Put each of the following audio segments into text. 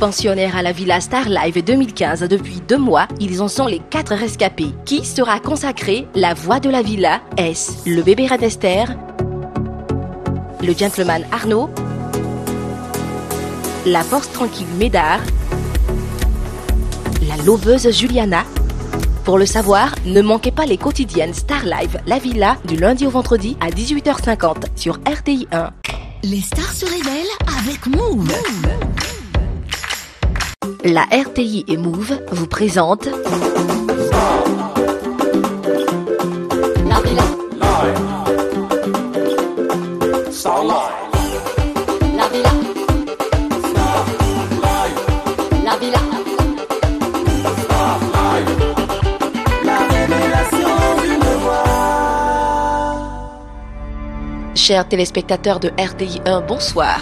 Pensionnaires à la Villa Star Live 2015 depuis 2 mois, ils en sont les 4 rescapés. Qui sera consacré? La voix de la villa, est-ce le bébé Red Esther, le gentleman Arnaud, la force tranquille Médard, la loveuse Juliana? Pour le savoir, ne manquez pas les quotidiennes Star Live La Villa du lundi au vendredi à 18h50 sur RTI 1. Les stars se révèlent avec Move. La RTI et Move vous présentent La Villa. Star Live. La Villa. La Villa. La révélation d'une voix. Chers téléspectateurs de RTI 1, bonsoir.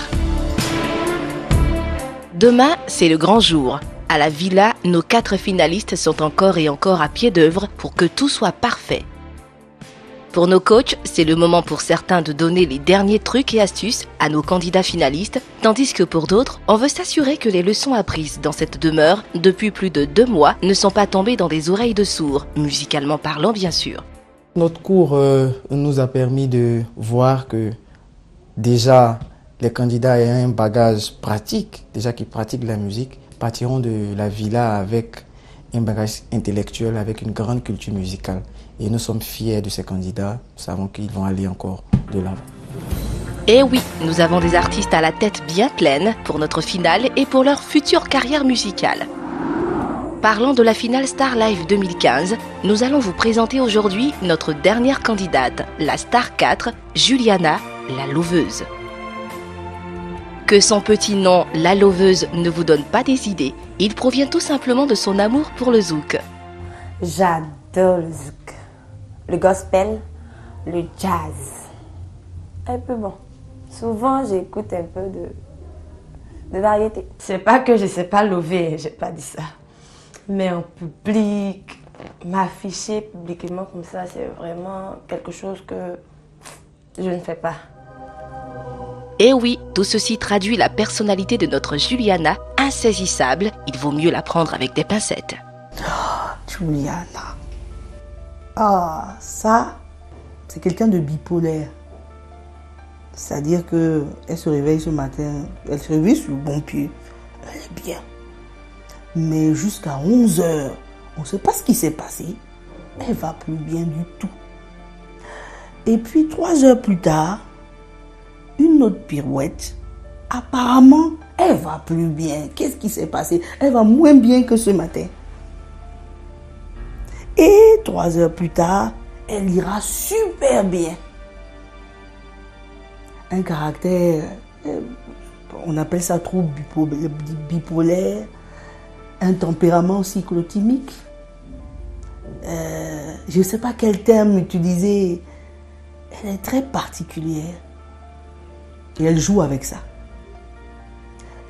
Demain, c'est le grand jour. À la Villa, nos 4 finalistes sont encore et encore à pied d'œuvre pour que tout soit parfait. Pour nos coachs, c'est le moment pour certains de donner les derniers trucs et astuces à nos candidats finalistes, tandis que pour d'autres, on veut s'assurer que les leçons apprises dans cette demeure depuis plus de 2 mois ne sont pas tombées dans des oreilles de sourds, musicalement parlant bien sûr. Notre cours nous a permis de voir que déjà les candidats ayant un bagage pratique, déjà qui pratiquent la musique, partiront de la villa avec un bagage intellectuel, avec une grande culture musicale. Et nous sommes fiers de ces candidats, nous savons qu'ils vont aller encore de l'avant. Et oui, nous avons des artistes à la tête bien pleine pour notre finale et pour leur future carrière musicale. Parlant de la finale Star Live 2015, nous allons vous présenter aujourd'hui notre dernière candidate, la Star 4, Juliana, la loveuse. Que son petit nom, la loveuse, ne vous donne pas des idées, il provient tout simplement de son amour pour le zouk. J'adore le zouk, le gospel, le jazz. Un peu bon. Souvent, j'écoute un peu de variété. C'est pas que je sais pas lever, j'ai pas dit ça. Mais en public, m'afficher publiquement comme ça, c'est vraiment quelque chose que je ne fais pas. Et oui, tout ceci traduit la personnalité de notre Juliana, insaisissable. Il vaut mieux la prendre avec des pincettes. Juliana. Ah, ça, c'est quelqu'un de bipolaire. C'est-à-dire qu'elle se réveille ce matin, elle se réveille sur le bon pied. Elle est bien. Mais jusqu'à 11h, on ne sait pas ce qui s'est passé. Elle va plus bien du tout. Et puis 3 heures plus tard, une autre pirouette. Apparemment, elle va plus bien. Qu'est-ce qui s'est passé? Elle va moins bien que ce matin. Et 3 heures plus tard, elle ira super bien. Un caractère, on appelle ça trouble bipolaire, un tempérament cyclotimique. Je ne sais pas quel terme utiliser. Elle est très particulière. Et elle joue avec ça.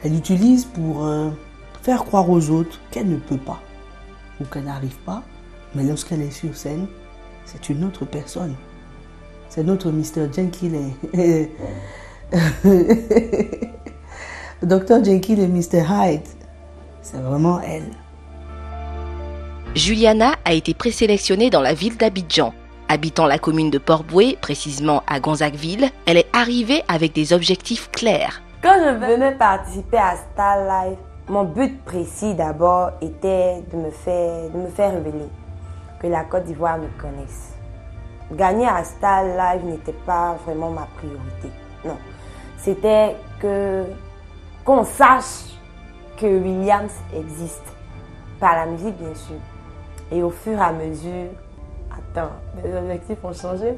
Elle utilise pour faire croire aux autres qu'elle ne peut pas ou qu'elle n'arrive pas. Mais lorsqu'elle est sur scène, c'est une autre personne. C'est notre Mr. Jenkins. Dr. Jenkins et Mr. Hyde. C'est vraiment elle. Juliana a été présélectionnée dans la ville d'Abidjan. Habitant la commune de Port-Bouët, précisément à Gonzagueville, elle est arrivée avec des objectifs clairs. Quand je venais participer à Star Live, mon but précis d'abord était de me faire révéler, que la Côte d'Ivoire me connaisse. Gagner à Star Live n'était pas vraiment ma priorité, non. C'était qu'on sache que Williams existe, par la musique bien sûr. Et au fur et à mesure, mes objectifs ont changé.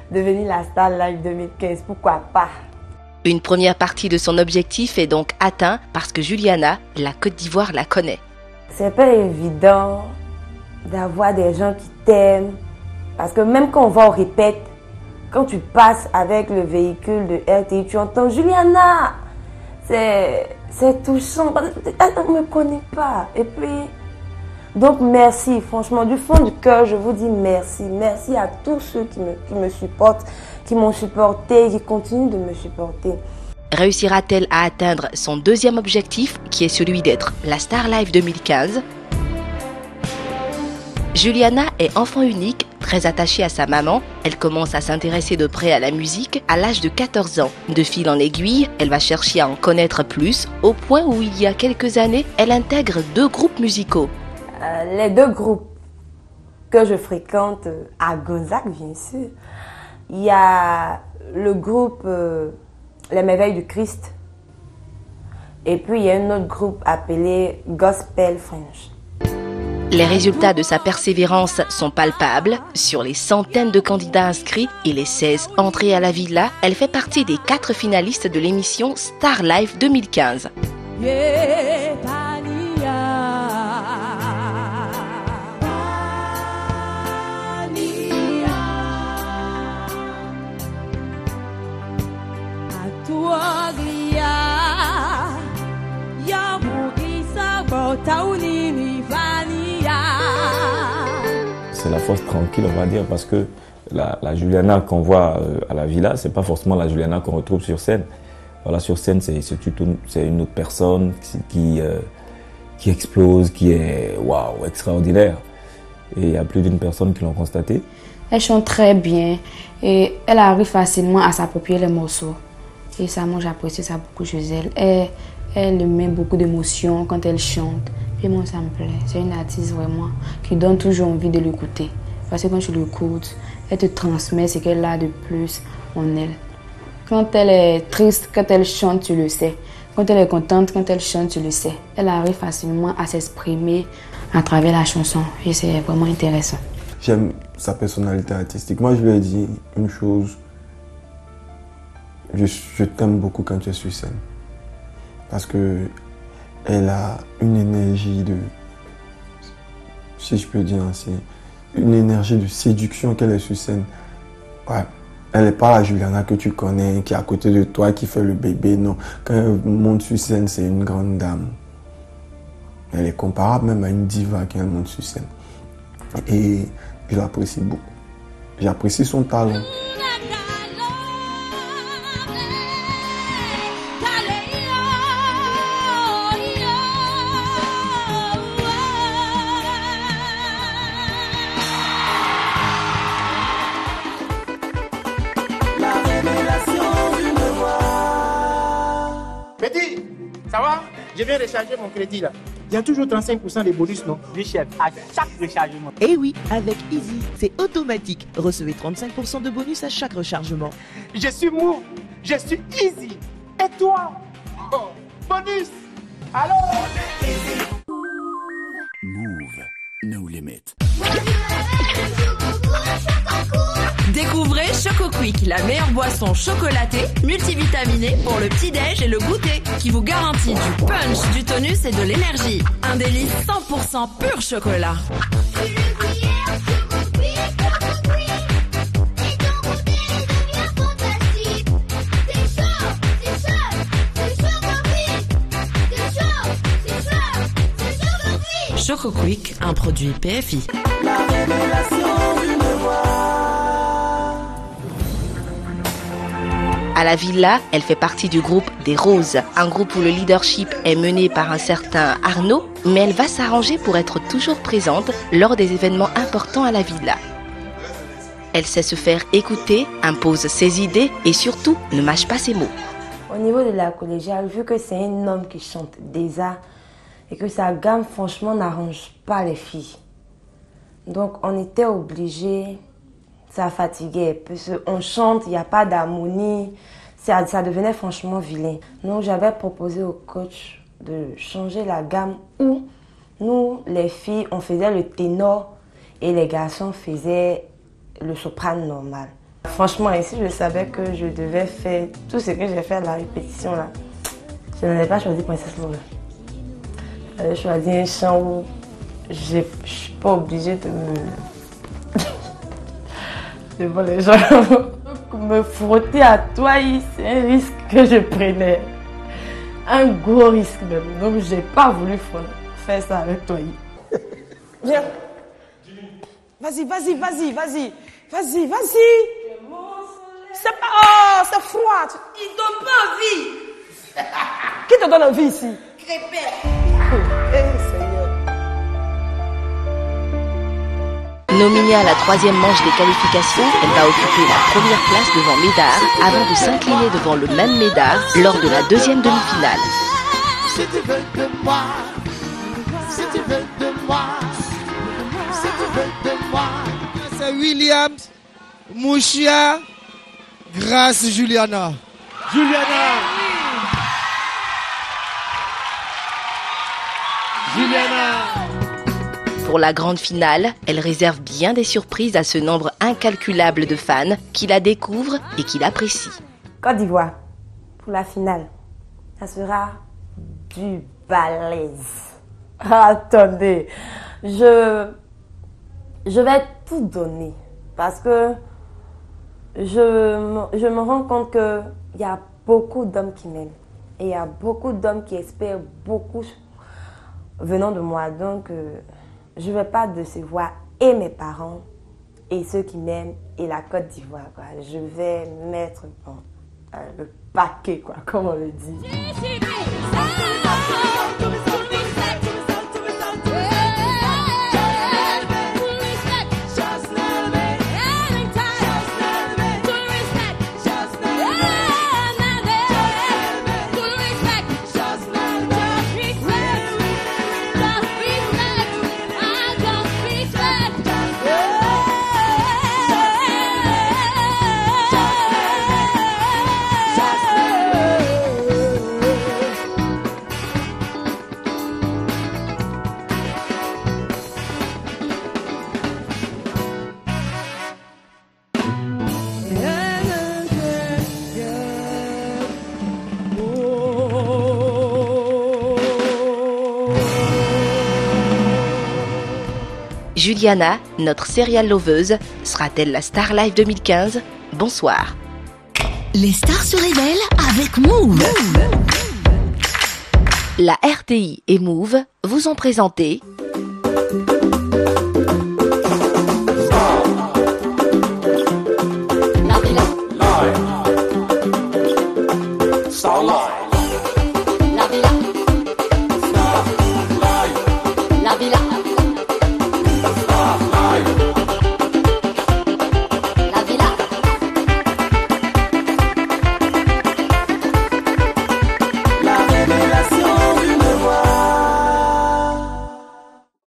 Devenir la Star Live 2015, pourquoi pas? Une première partie de son objectif est donc atteinte parce que Juliana, la Côte d'Ivoire, la connaît. C'est pas évident d'avoir des gens qui t'aiment. Parce que même quand on va au répète, quand tu passes avec le véhicule de RTI, tu entends Juliana. C'est touchant. Elle ne me connaît pas. Et puis, donc merci, franchement, du fond du cœur, je vous dis merci. Merci à tous ceux qui me supportent, qui m'ont supporté, qui continuent de me supporter. réussira-t-elle à atteindre son deuxième objectif, qui est celui d'être la Star Live 2015 ? Juliana est enfant unique, très attachée à sa maman. Elle commence à s'intéresser de près à la musique à l'âge de 14 ans. De fil en aiguille, elle va chercher à en connaître plus, au point où il y a quelques années, elle intègre 2 groupes musicaux. Les 2 groupes que je fréquente à Gonzague, bien sûr, il y a le groupe Les Merveilles du Christ et puis il y a un autre groupe appelé Gospel French. Les résultats de sa persévérance sont palpables. Sur les centaines de candidats inscrits et les 16 entrées à la villa, elle fait partie des 4 finalistes de l'émission Star Live 2015. C'est la force tranquille, on va dire, parce que la Juliana qu'on voit à la villa, c'est pas forcément la Juliana qu'on retrouve sur scène. Voilà, sur scène, c'est une autre personne qui explose, qui est waouh, extraordinaire. Et il y a plus d'une personne qui l'ont constaté. Elle chante très bien et elle arrive facilement à s'approprier les morceaux. Et ça, moi, j'apprécie ça beaucoup chez elle. Elle met beaucoup d'émotions quand elle chante. Et moi, ça me plaît. C'est une artiste vraiment qui donne toujours envie de l'écouter. Parce que quand tu l'écoutes, elle te transmet ce qu'elle a de plus en elle. Quand elle est triste, quand elle chante, tu le sais. Quand elle est contente, quand elle chante, tu le sais. Elle arrive facilement à s'exprimer à travers la chanson. Et c'est vraiment intéressant. J'aime sa personnalité artistique. Moi, je lui ai dit une chose. Je t'aime beaucoup quand tu es sur scène. Parce que elle a une énergie de, si je peux dire ainsi, une énergie de séduction qu'elle est sur scène. Ouais. Elle n'est pas la Juliana que tu connais, qui est à côté de toi, qui fait le bébé. Non, quand elle monte sur scène, c'est une grande dame. Elle est comparable même à une diva quand elle monte sur scène. Et je l'apprécie beaucoup. J'apprécie son talent. Petit, ça va? Je viens recharger mon crédit là. Il y a toujours 35% de bonus, non? Oui, chef, à chaque rechargement. Eh oui, avec Easy, c'est automatique. Recevez 35% de bonus à chaque rechargement. Je suis Move, je suis Easy. Et toi? Oh, bonus! Alors? Move, no limit. Découvrez Choco Quick, la meilleure boisson chocolatée, multivitaminée pour le petit-déj et le goûter, qui vous garantit du punch, du tonus et de l'énergie. Un délice 100% pur chocolat. Choco Quick, un produit PFI. La révélation d'une voix. À la villa, elle fait partie du groupe des Roses, un groupe où le leadership est mené par un certain Arnaud, mais elle va s'arranger pour être toujours présente lors des événements importants à la villa. Elle sait se faire écouter, impose ses idées et surtout ne mâche pas ses mots. Au niveau de la collégiale, vu que c'est un homme qui chante déjà et que sa gamme franchement n'arrange pas les filles, donc on était obligés. Ça fatiguait, parce qu'on chante, il n'y a pas d'harmonie, ça devenait franchement vilain. Donc j'avais proposé au coach de changer la gamme où nous, les filles, on faisait le ténor et les garçons faisaient le soprano normal. Franchement, ici, je savais que je devais faire tout ce que j'ai fait à la répétition là. Je n'avais pas choisi Princesse Laura. J'avais choisi un chant où je ne suis pas obligée de me... devant les gens, me frotter à toi, c'est un risque que je prenais. Un gros risque même. Donc, j'ai pas voulu faire ça avec toi. Viens. Vas-y, vas-y, vas-y, vas-y. Vas-y, vas-y. C'est pas... Oh, c'est froid. Ils donnent pas envie. Qui te donne envie ici? Crépette. Seigneur. Nominée à la 3e manche des qualifications, elle va occuper la première place devant Médard avant de s'incliner devant le même Médard lors de la 2e demi-finale. Si tu veux de moi, si tu veux de moi, si tu veux de moi. C'est Williams, Mouchia, grâce Juliana. Juliana. Pour la grande finale, elle réserve bien des surprises à ce nombre incalculable de fans qui la découvrent et qui l'apprécient. Côte d'Ivoire, pour la finale, ça sera du balèze. Attendez, je vais tout donner parce que je me rends compte qu'il y a beaucoup d'hommes qui m'aiment et il y a beaucoup d'hommes qui espèrent beaucoup venant de moi. Donc, je ne vais pas décevoir et mes parents et ceux qui m'aiment et la Côte d'Ivoire. Quoi. Je vais mettre le paquet, quoi, comme on le dit. Juliana, notre serial loveuse, sera-t-elle la Star Live 2015? Bonsoir. Les stars se révèlent avec Move. La RTI et Move vous ont présenté